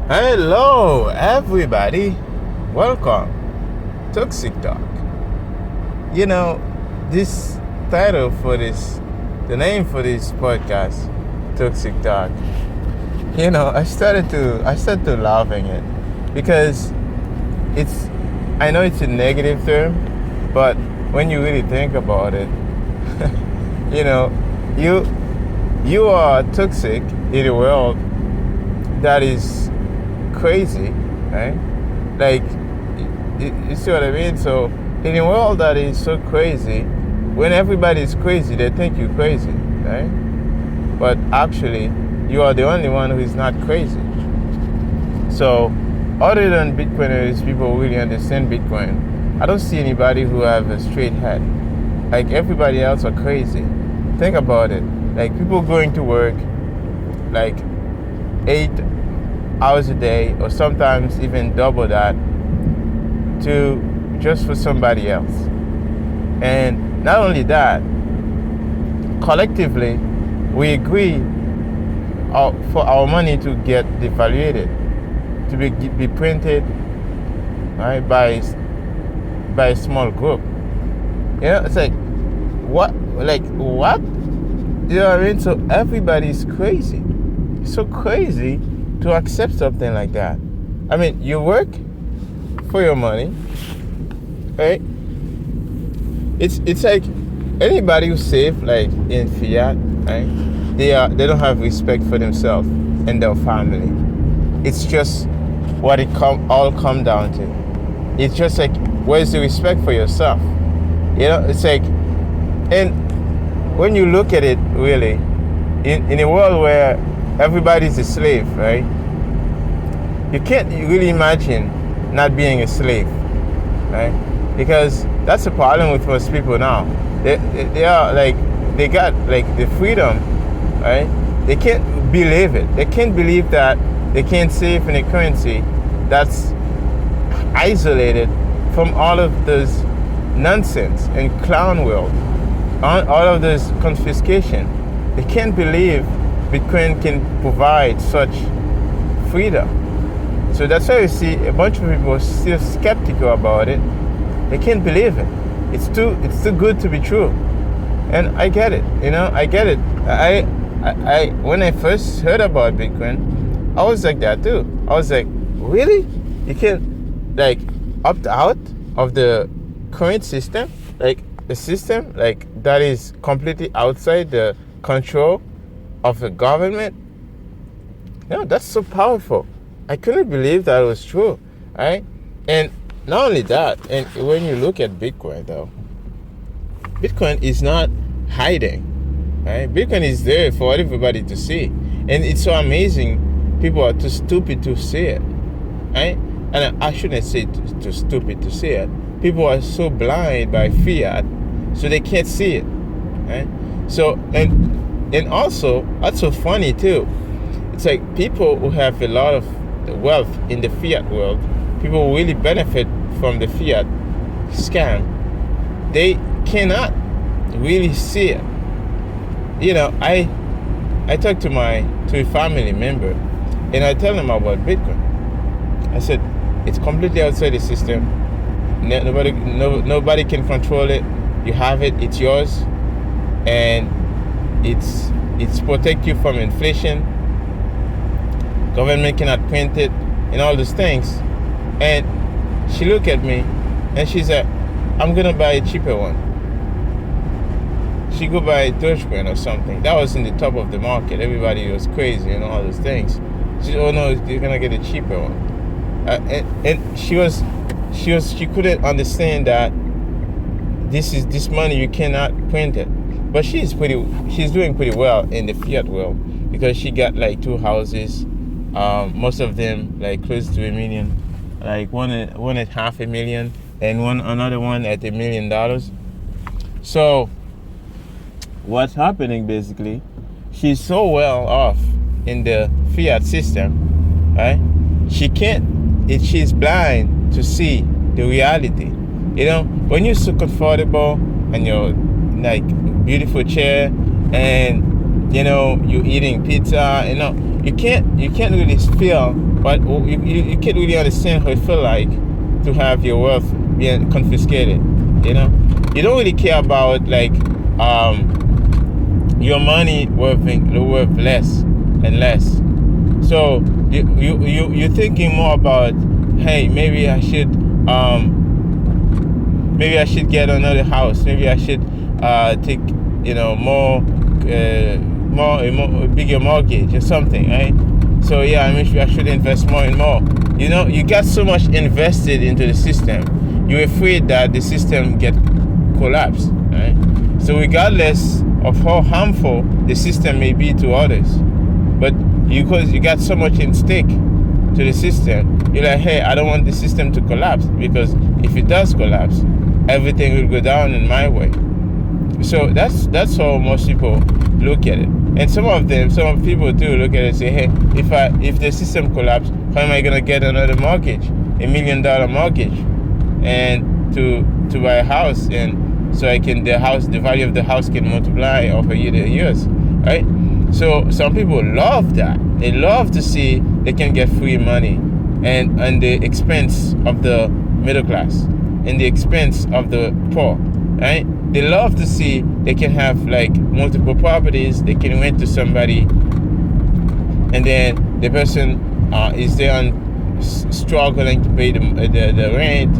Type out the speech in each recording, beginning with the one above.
Hello, everybody. Welcome, Toxic Talk. You know, this title for this, the name for this podcast, Toxic Talk. I started to laughing it because it's, I know it's a negative term, but when you really think about it, you know, you you are toxic in a world that is crazy, right? Like, you see what I mean? So, in a world that is so crazy, when everybody is crazy, they think you're crazy, right? But actually, you are the only one who is not crazy. So, other than Bitcoiners, people who really understand Bitcoin, I don't see anybody who have a straight head. Like, everybody else are crazy. Think about it. Like, people going to work, like, 8 hours a day, or sometimes even double that, to just for somebody else. And not only that, collectively, we agree for our money to get devaluated, to be printed, right, by a small group. It's like, what? Like, what? You know what I mean? So everybody's crazy. So crazy to accept something like that. I mean, you work for your money, right? It's like anybody who save like in fiat, right? They don't have respect for themselves and their family. It's just what it all come down to. It's just like, where's the respect for yourself? It's like, and when you look at it really, in a world where everybody's a slave, right? You can't really imagine not being a slave, right? Because that's the problem with most people now. They are like, they got like the freedom, right? They can't believe it. They can't believe that they can't save in a currency that's isolated from all of this nonsense and clown world, all of this confiscation. They can't believe Bitcoin can provide such freedom. So that's why you see a bunch of people are still skeptical about it. They can't believe it. It's too good to be true. And I get it. I get it. I when I first heard about Bitcoin, I was like that too. I was like, really? You can like opt out of the current system, like the system like that is completely outside the control of the government? That's so powerful. I couldn't believe that was true, right? And not only that, and when you look at Bitcoin though, Bitcoin is not hiding, right? Bitcoin is there for everybody to see. And it's so amazing, people are too stupid to see it, right? And I shouldn't say too stupid to see it. People are so blind by fiat, so they can't see it, right? So, and also, that's so funny too. It's like people who have a lot of wealth in the fiat world, people who really benefit from the fiat scam, they cannot really see it. I talked to a family member, and I tell them about Bitcoin. I said, it's completely outside the system. Nobody can control it. You have it, it's yours, and it's protect you from inflation. Government cannot print it, and all those things. And she looked at me, and she said, I'm gonna buy a cheaper one. She go buy Dogecoin or something. That was in the top of the market. Everybody was crazy and all those things. She said, oh no, you're gonna get a cheaper one. And she couldn't understand that this money, you cannot print it. But she's doing pretty well in the fiat world, because she got like 2 houses, most of them like close to $1 million, like one at half a million, and another one at $1 million. So what's happening basically, she's so well off in the fiat system, right? She's blind to see the reality. When you're so comfortable and you're like beautiful chair, and you're eating pizza. You can't really feel, but you can't really understand how it feel like to have your wealth being confiscated. You don't really care about like your money worth less and less. So you're thinking more about, hey, maybe I should get another house. Maybe I should take more bigger mortgage or something, right? So yeah, I should invest more and more. You got so much invested into the system, you're afraid that the system get collapsed, right? So regardless of how harmful the system may be to others, but because you got so much in stake to the system, you're like, hey, I don't want the system to collapse, because if it does collapse, everything will go down in my way. So that's how most people look at it. And some people too look at it and say, hey, if the system collapses, how am I gonna get another mortgage, $1 million mortgage, and to buy a house, and so the value of the house can multiply over years, right? So some people love that. They love to see they can get free money, and the expense of the middle class, and the expense of the poor, right? They love to see they can have like multiple properties. They can rent to somebody, and then the person is there struggling to pay the rent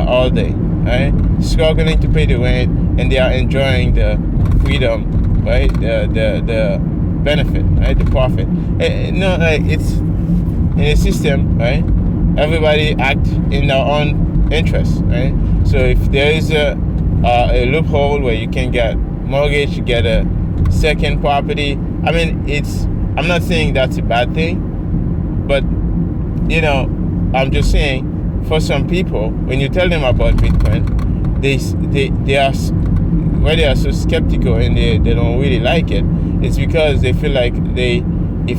all day, right? Struggling to pay the rent, and they are enjoying the freedom, right? The benefit, right? The profit. It's in a system, right? Everybody act in their own interest, right? So if there is a loophole where you can get mortgage, you get a second property. I mean, I'm not saying that's a bad thing, but I'm just saying, for some people, when you tell them about Bitcoin, they are so skeptical, and they don't really like it. It's because they feel like if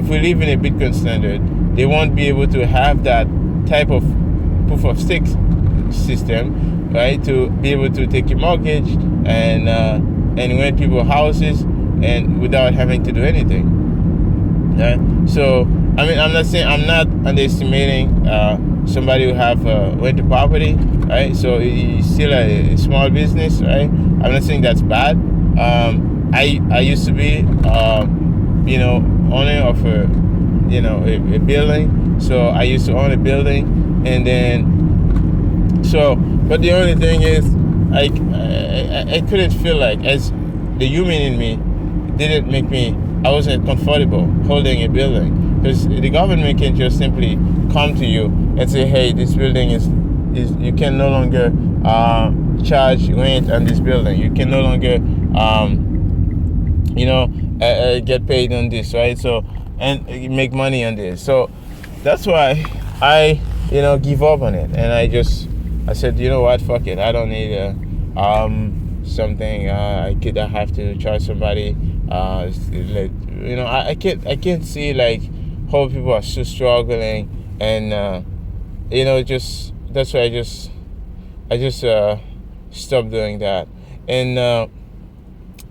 we live in a Bitcoin standard, they won't be able to have that type of proof of stake system, right? To be able to take a mortgage and rent people houses, and without having to do anything. Right? So I mean, I'm not underestimating somebody who have rented property, right? So it's still a small business, right? I'm not saying that's bad. I used to be owner of a building. So I used to own a building, and then but the only thing is, I couldn't feel like, as the human in me didn't make me, I wasn't comfortable holding a building, because the government can just simply come to you and say, hey, this building is you can no longer charge rent on this building. You can no longer get paid on this, right? So, and make money on this. So that's why I give up on it, and I said, you know what, fuck it. I don't need something. I have to charge somebody. I can't see like how people are so struggling, and that's why I just stopped doing that. And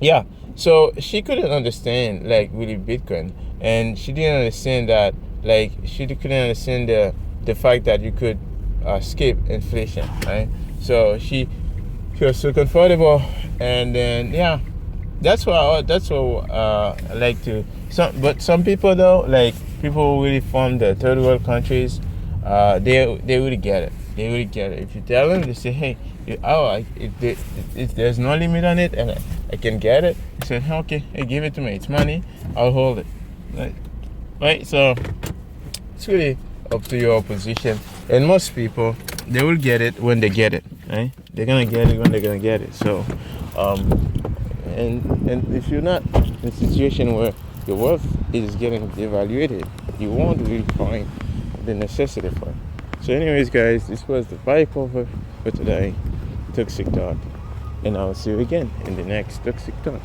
yeah, so she couldn't understand like really Bitcoin, and she didn't understand that, like, she couldn't understand the fact that you could escape inflation, right? So she was so comfortable, and then yeah, that's what I like to. But some people though, like people who really from the third world countries, they really get it. They really get it. If you tell them, they say, hey, there's no limit on it, and I can get it. I said, okay, hey, give it to me. It's money. I'll hold it. Right? So it's really up to your position. And most people, they will get it when they get it. Right? They're gonna get it when they're gonna get it. So, and if you're not in a situation where your worth is getting evaluated, you won't really find the necessity for it. So anyways, guys, this was the vibe over for today, Toxic Talk, and I'll see you again in the next Toxic Talk.